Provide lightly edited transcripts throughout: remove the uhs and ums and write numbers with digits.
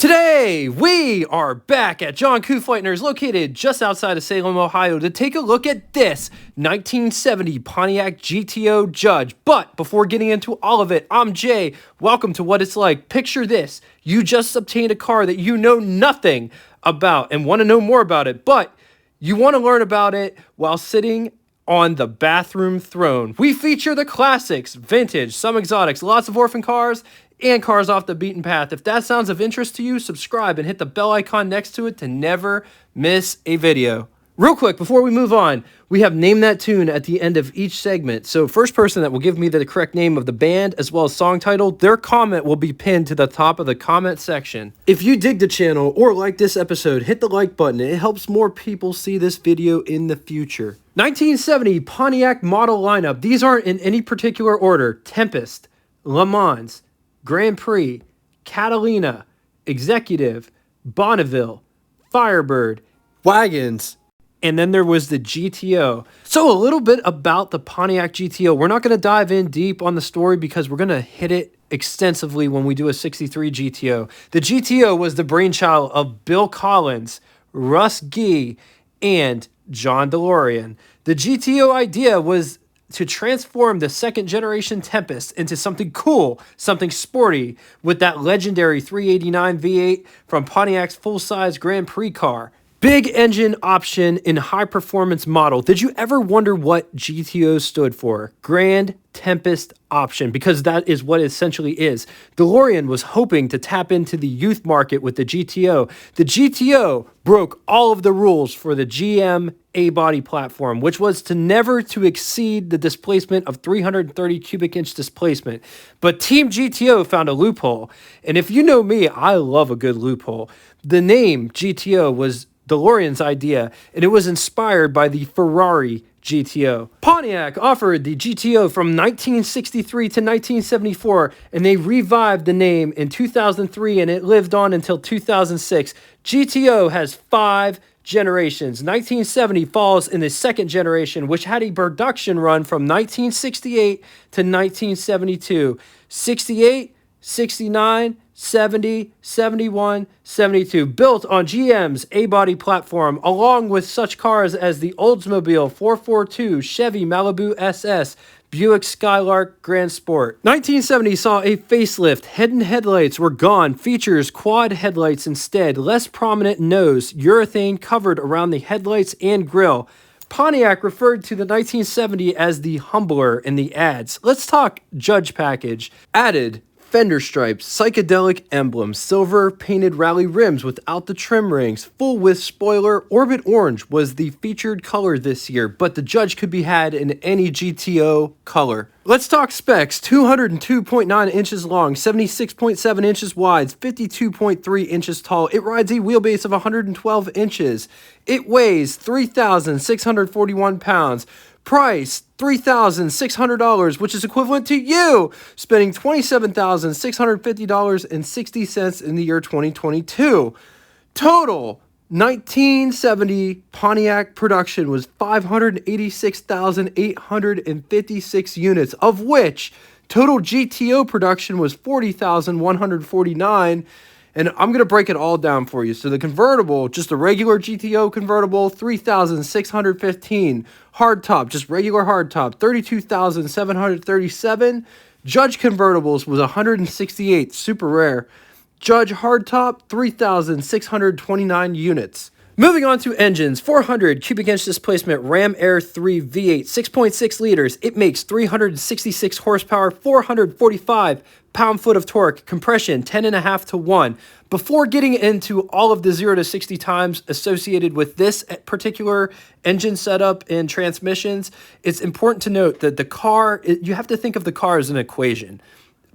Today, we are back at John Kufleitner's, located just outside of Salem, Ohio, to take a look at this 1970 Pontiac GTO Judge. But before getting into all of it, I'm Jay. Welcome to What It's Like. Picture this. You just obtained a car that you know nothing about and want to know more about it, but you want to learn about it while sitting on the bathroom throne. We feature the classics, vintage, some exotics, lots of orphan cars, and cars off the beaten path. If that sounds of interest to you, subscribe and hit the bell icon next to it to never miss a video. Real quick, before we move on, we have Name That Tune at the end of each segment. So first person that will give me the correct name of the band as well as song title, their comment will be pinned to the top of the comment section. If you dig the channel or like this episode, hit the like button. It helps more people see this video in the future. 1970 Pontiac model lineup. These aren't in any particular order. Tempest, Le Mans, Grand Prix, Catalina, Executive, Bonneville, Firebird, Wagons, and then there was the GTO. So a little bit about the Pontiac GTO. We're not going to dive in deep on the story because we're going to hit it extensively when we do a 63 GTO. The GTO was the brainchild of Bill Collins, Russ Gee, and John DeLorean. The GTO idea was to transform the second generation Tempest into something cool, something sporty, with that legendary 389 V8 from Pontiac's full-size Grand Prix car. Big engine option in high performance model. Did you ever wonder what GTO stood for? Grand Tempest Option, because that is what it essentially is. DeLorean was hoping to tap into the youth market with the GTO. The GTO broke all of the rules for the GM A-body platform, which was to never to exceed the displacement of 330 cubic inch displacement. But Team GTO found a loophole. And if you know me, I love a good loophole. The name GTO was DeLorean's idea, and it was inspired by the Ferrari GTO. Pontiac offered the GTO from 1963 to 1974, and they revived the name in 2003, and it lived on until 2006. GTO has 5 generations. 1970 falls in the second generation, which had a production run from 1968 to 1972. 68, 69, 70, 71, 72, built on GM's A-body platform, along with such cars as the Oldsmobile 442, Chevy Malibu SS, Buick Skylark Grand Sport. 1970 saw a facelift. Head and headlights were gone. Features quad headlights instead. Less prominent nose. Urethane covered around the headlights and grille. Pontiac referred to the 1970 as the humbler in the ads. Let's talk Judge package. Added fender stripes, psychedelic emblem, silver painted rally rims without the trim rings, full width spoiler. Orbit orange was the featured color this year, but the Judge could be had in any GTO color. Let's talk specs. 202.9 inches long, 76.7 inches wide, 52.3 inches tall. It rides a wheelbase of 112 inches. It weighs 3,641 pounds. Price, $3,600, which is equivalent to you spending $27,650.60 in the year 2022. Total 1970 Pontiac production was 586,856 units, of which total GTO production was 40,149. And I'm going to break it all down for you. So the convertible, just a regular GTO convertible, 3,615. Hardtop, just regular hardtop, 32,737. Judge convertibles was 168, super rare. Judge hardtop, 3,629 units. Moving on to engines, 400 cubic inch displacement Ram Air 3 V8, 6.6 liters. It makes 366 horsepower, 445 pound-foot of torque, compression 10.5 to 1. Before getting into all of the 0 to 60 times associated with this particular engine setup and transmissions, it's important to note that the car, you have to think of the car as an equation.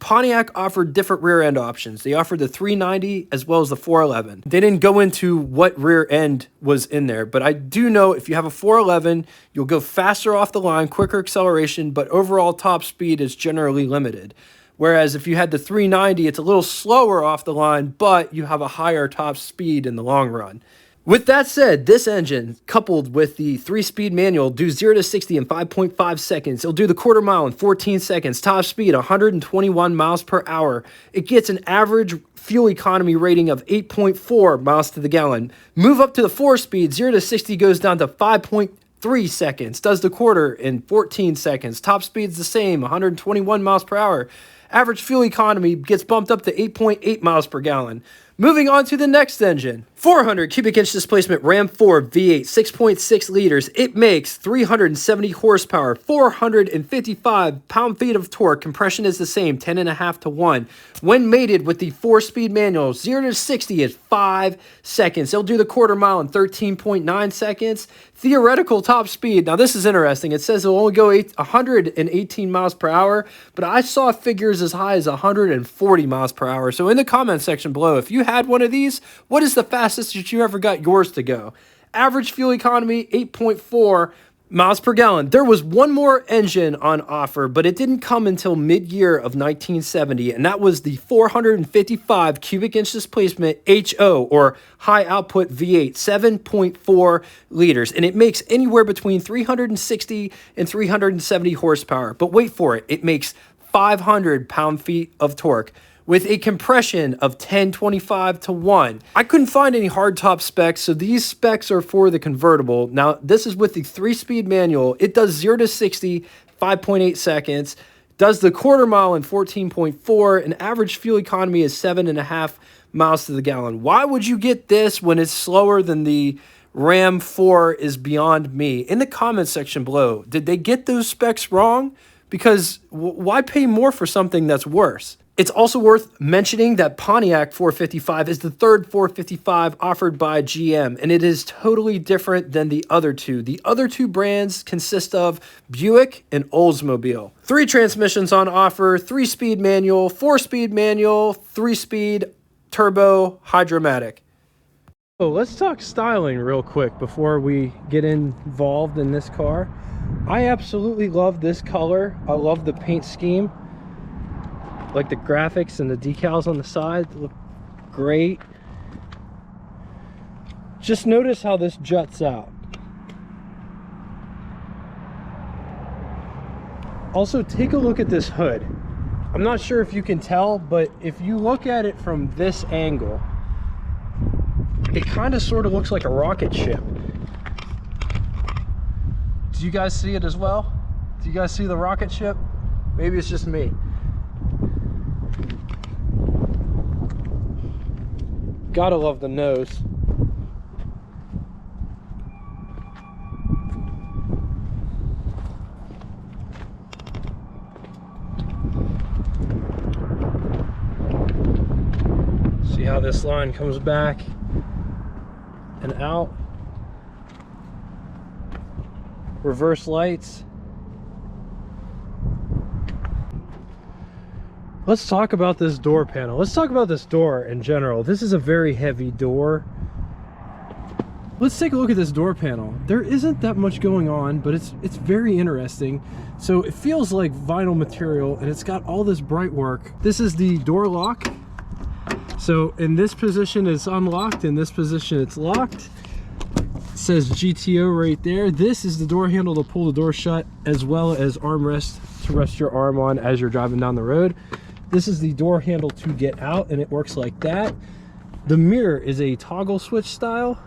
Pontiac offered different rear end options. They offered the 390 as well as the 411. They didn't go into what rear end was in there, but I do know if you have a 411, you'll go faster off the line, quicker acceleration, but overall top speed is generally limited. Whereas if you had the 390, it's a little slower off the line, but you have a higher top speed in the long run. With that said, this engine, coupled with the 3-speed manual, do 0 to 60 in 5.5 seconds. It'll do the quarter mile in 14 seconds. Top speed, 121 miles per hour. It gets an average fuel economy rating of 8.4 miles to the gallon. Move up to the 4-speed, 0 to 60 goes down to 5.3 seconds. Does the quarter in 14 seconds. Top speed's the same, 121 miles per hour. Average fuel economy gets bumped up to 8.8 miles per gallon. Moving on to the next engine. 400 cubic inch displacement Ram 4 V8, 6.6 liters. It makes 370 horsepower, 455 pound-feet of torque. Compression is the same, 10.5 to 1. When mated with the 4-speed manual, 0 to 60 is 5 seconds. It'll do the quarter mile in 13.9 seconds. Theoretical top speed, now this is interesting. It says it'll only go 118 miles per hour, but I saw figures as high as 140 miles per hour. So in the comment section below, if you had one of these, what is the fastest that you ever got yours to go? Average fuel economy, 8.4 miles per gallon. There was one more engine on offer, but it didn't come until mid-year of 1970, and that was the 455 cubic inch displacement HO, or high output V8, 7.4 liters, and it makes anywhere between 360 and 370 horsepower. But wait for it, it makes 500 pound-feet of torque with a compression of 1025 to 1. I couldn't find any hardtop specs, so these specs are for the convertible. Now, this is with the 3-speed manual. It does 0 to 60, 5.8 seconds, does the quarter mile in 14.4, and average fuel economy is 7.5 miles to the gallon. Why would you get this when it's slower than the Ram 4 is beyond me? In the comment section below, did they get those specs wrong? Because why pay more for something that's worse? It's also worth mentioning that Pontiac 455 is the third 455 offered by GM, and it is totally different than the other two. The other two brands consist of Buick and Oldsmobile. 3 transmissions on offer, 3-speed manual, 4-speed manual, 3-speed turbo hydromatic. So let's talk styling real quick before we get involved in this car. I absolutely love this color. I love the paint scheme. Like the graphics and the decals on the side look great. Just notice how this juts out. Also, take a look at this hood. I'm not sure if you can tell, but if you look at it from this angle, it kind of sort of looks like a rocket ship. Do you guys see it as well? Do you guys see the rocket ship? Maybe it's just me. Gotta love the nose. See how this line comes back and out. Reverse lights. Let's talk about this door panel. Let's talk about this door in general. This is a very heavy door. Let's take a look at this door panel. There isn't that much going on, but it's very interesting. So it feels like vinyl material, and it's got all this bright work. This is the door lock. So in this position it's unlocked, in this position it's locked. It says GTO right there. This is the door handle to pull the door shut, as well as armrest to rest your arm on as you're driving down the road. This is the door handle to get out, and it works like that. The mirror is a toggle switch style,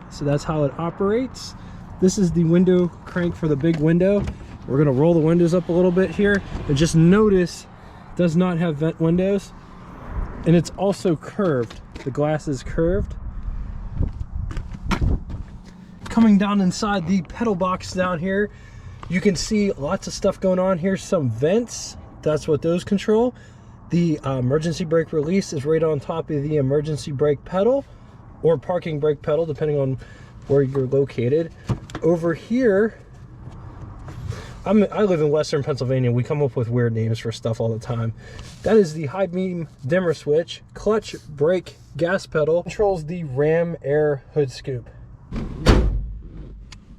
so that's how it operates. This is the window crank for the big window. We're gonna roll the windows up a little bit here, and just notice it does not have vent windows, and it's also curved. The glass is curved. Coming down inside the pedal box down here, you can see lots of stuff going on here. Some vents, that's what those control. The emergency brake release is right on top of the emergency brake pedal, or parking brake pedal, depending on where you're located. Over here, I live in Western Pennsylvania. We come up with weird names for stuff all the time. That is the high beam dimmer switch. Clutch, brake, gas pedal controls the Ram Air hood scoop.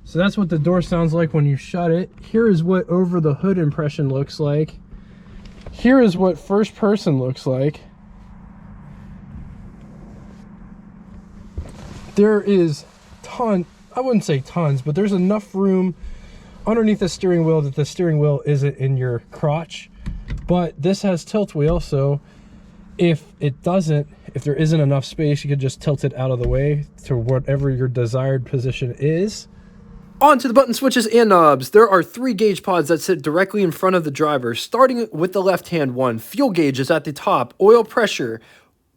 So that's what the door sounds like when you shut it. Here is what over the hood impression looks like. Here is what first person looks like. There is I wouldn't say tons, but there's enough room underneath the steering wheel that the steering wheel isn't in your crotch. But this has tilt wheel, so if there isn't enough space, you could just tilt it out of the way to whatever your desired position is. On to the button switches and knobs. There are 3 gauge pods that sit directly in front of the driver, starting with the left-hand one. Fuel gauge is at the top, oil pressure,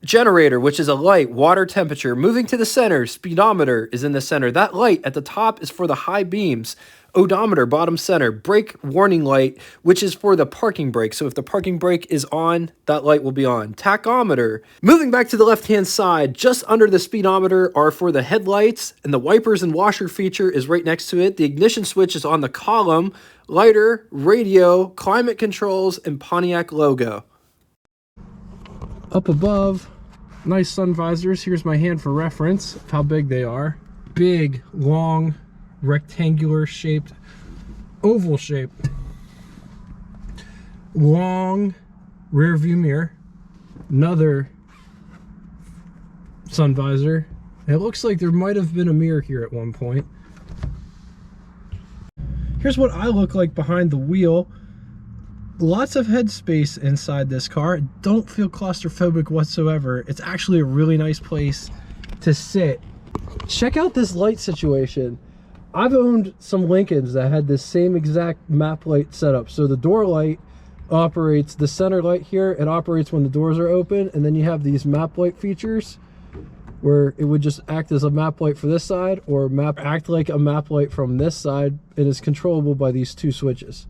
generator, which is a light, water temperature. Moving to the center, speedometer is in the center. That light at the top is for the high beams. Odometer, bottom center. Brake warning light, which is for the parking brake. So if the parking brake is on, that light will be on. Tachometer. Moving back to the left-hand side, just under the speedometer are for the headlights, and the wipers and washer feature is right next to it. The ignition switch is on the column, lighter, radio, climate controls, and Pontiac logo. Up above, nice sun visors. Here's my hand for reference of how big they are. Big, long, rectangular shaped, oval shaped, long rear view mirror. Another sun visor. It looks like there might have been a mirror here at one point. Here's what I look like behind the wheel. Lots of headspace inside this car. Don't feel claustrophobic whatsoever. It's actually a really nice place to sit. Check out this light situation. I've owned some Lincolns that had this same exact map light setup. So the door light operates, the center light here, it operates when the doors are open, and then you have these map light features where it would just act as a map light for this side, or act like a map light from this side, and is controllable by these 2 switches.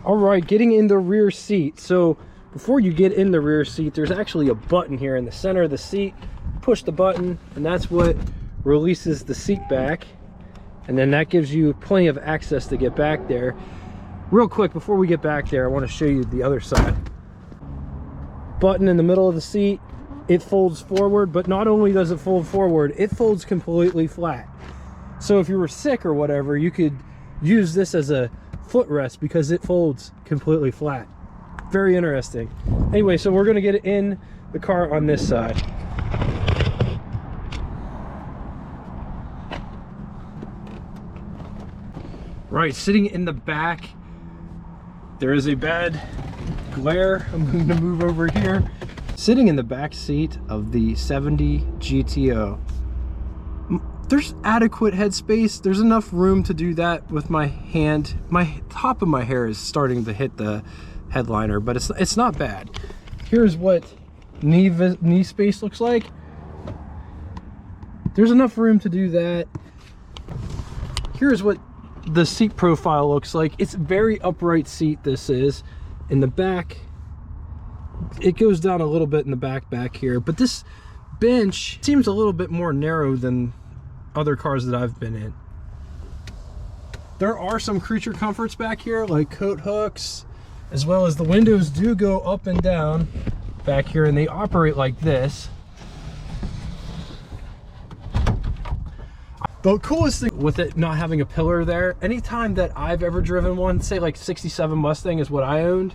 All right, getting in the rear seat. So before you get in the rear seat, there's actually a button here in the center of the seat. Push the button, and that's what releases the seat back. And then that gives you plenty of access to get back there. Real quick, before we get back there, I want to show you the other side. Button in the middle of the seat, it folds forward, but not only does it fold forward, it folds completely flat. So if you were sick or whatever, you could use this as a footrest because it folds completely flat. Very interesting. Anyway, so we're going to get in the car on this side. Right, sitting in the back, there is a bad glare. I'm going to move over here. Sitting in the back seat of the 70 GTO. There's adequate headspace. There's enough room to do that with my hand. My top of my hair is starting to hit the headliner, but it's not bad. Here's what knee space looks like. There's enough room to do that. Here's what the seat profile looks like. It's a very upright seat, this is. In the back, it goes down a little bit in the back here, but this bench seems a little bit more narrow than other cars that I've been in. There are some creature comforts back here, like coat hooks, as well as the windows do go up and down back here, and they operate like this. The coolest thing with it not having a pillar there, anytime that I've ever driven one, say like 67 Mustang is what I owned,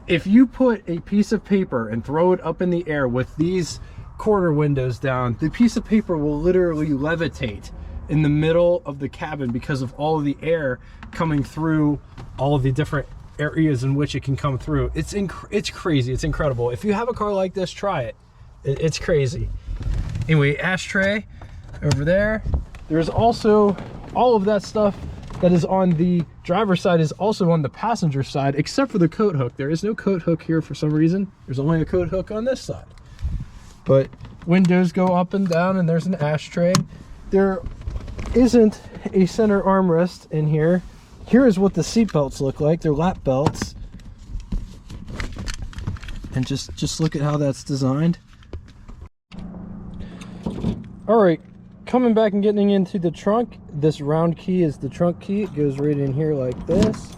if you put a piece of paper and throw it up in the air with these corner windows down, the piece of paper will literally levitate in the middle of the cabin because of all of the air coming through all of the different areas in which it can come through. It's crazy. It's incredible. If you have a car like this, try it. It's crazy. Anyway, ashtray over there. There's also all of that stuff that is on the driver's side is also on the passenger side, except for the coat hook. There is no coat hook here for some reason. There's only a coat hook on this side. But windows go up and down, and there's an ashtray. There isn't a center armrest in here. Here is what the seat belts look like. They're lap belts. And just look at how that's designed. All right, coming back and getting into the trunk. This round key is the trunk key. It goes right in here like this.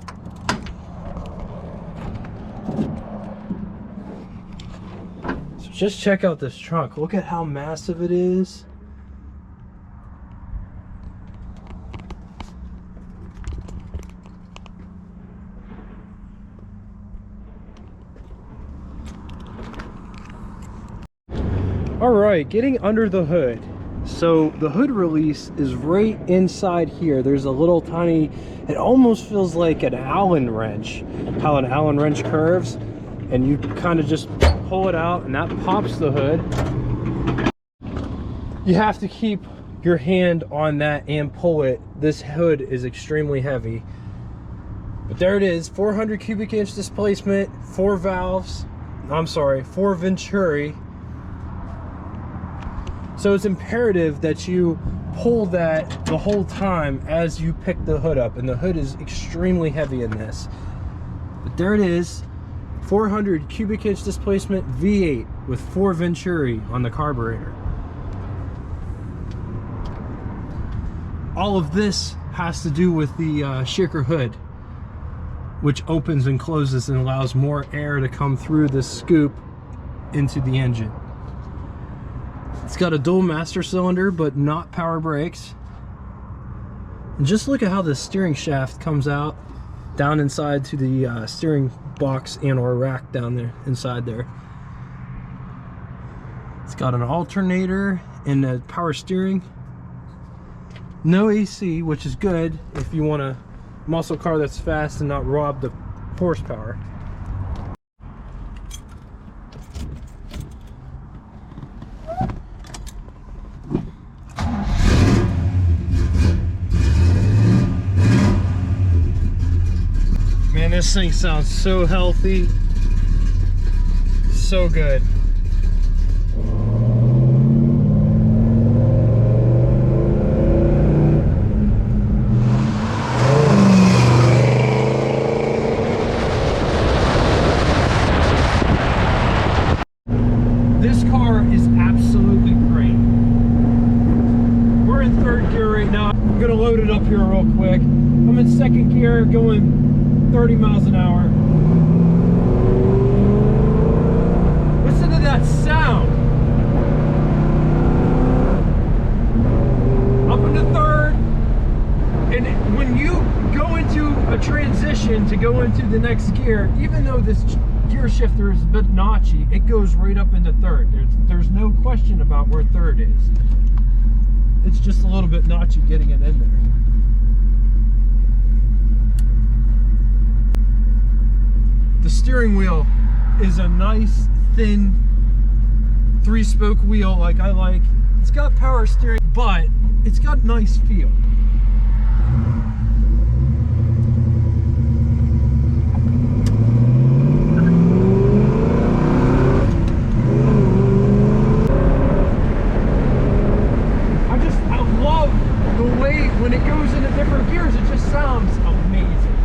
So just check out this trunk. Look at how massive it is. All right, getting under the hood. So the hood release is right inside here. There's a little tiny, it almost feels like an Allen wrench, how an Allen wrench curves, and you kind of just pull it out and that pops the hood. You have to keep your hand on that and pull it. This hood is extremely heavy. But there it is, 400 cubic inch displacement, 4 valves, I'm sorry, 4 Venturi. So it's imperative that you pull that the whole time as you pick the hood up, and the hood is extremely heavy in this. But there it is, 400 cubic inch displacement V8 with 4 Venturi on the carburetor. All of this has to do with the shaker hood, which opens and closes and allows more air to come through the scoop into the engine. It's got a dual master cylinder, but not power brakes. And just look at how the steering shaft comes out down inside to the steering box and or rack down there inside there. It's got an alternator and a power steering. No AC, which is good if you want a muscle car that's fast and not rob the horsepower. Man, this thing sounds so healthy, so good. This car is absolutely great. We're in 3rd gear right now. I'm gonna load it up here real quick. I'm in 2nd gear going 30 miles an hour. Listen to that sound. Up into 3rd, and when you go into a transition to go into the next gear, even though this gear shifter is a bit notchy, it goes right up into 3rd. There's no question about where 3rd is. It's just a little bit notchy getting it in there. The steering wheel is a nice thin 3-spoke wheel like I like. It's got power steering, but it's got nice feel. I love the way when it goes into different gears, it just sounds amazing.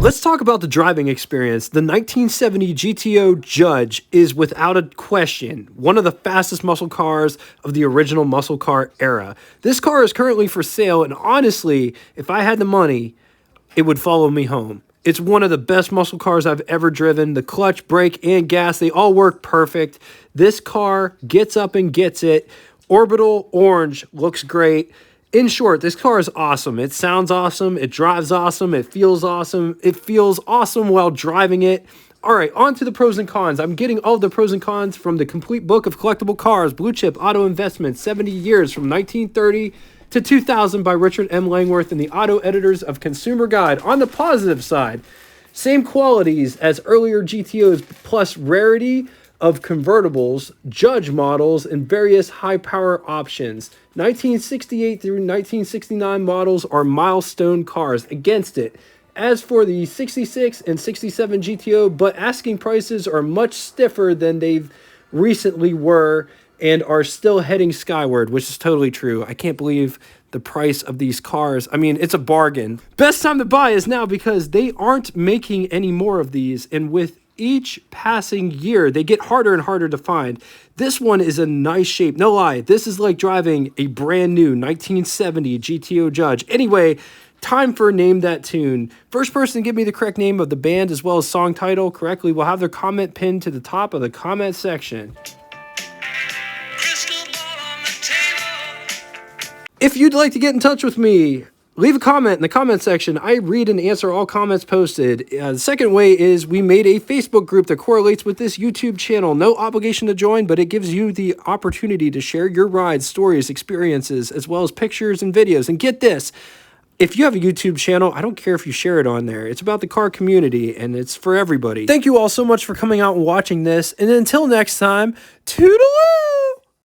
Let's talk about the driving experience. The 1970 GTO Judge is without a question one of the fastest muscle cars of the original muscle car era. This car is currently for sale, and honestly, if I had the money, it would follow me home. It's one of the best muscle cars I've ever driven. The clutch, brake, and gas, they all work perfect. This car gets up and gets it. Orbital orange looks great. In short, this car is awesome. It sounds awesome. It drives awesome. It feels awesome. It feels awesome while driving it. All right, on to the pros and cons. I'm getting all the pros and cons from the complete book of collectible cars, Blue Chip Auto Investments, 70 years from 1930 to 2000 by Richard M. Langworth and the auto editors of Consumer Guide. On the positive side, same qualities as earlier GTOs plus rarity of convertibles, Judge models, and various high-power options. 1968 through 1969 models are milestone cars against it. As for the 66 and 67 GTO, but asking prices are much stiffer than they've recently were and are still heading skyward, which is totally true. I can't believe the price of these cars. I mean, it's a bargain. Best time to buy is now because they aren't making any more of these, and with each passing year, they get harder and harder to find. This one is a nice shape. No lie, this is like driving a brand new 1970 GTO Judge. Anyway, time for Name That Tune. First person to give me the correct name of the band as well as song title correctly will have their comment pinned to the top of the comment section. If you'd like to get in touch with me, leave a comment in the comment section. I read and answer all comments posted. The second way is we made a Facebook group that correlates with this YouTube channel. No obligation to join, but it gives you the opportunity to share your rides, stories, experiences, as well as pictures and videos. And get this, if you have a YouTube channel, I don't care if you share it on there. It's about the car community, and it's for everybody. Thank you all so much for coming out and watching this. And until next time, toodaloo!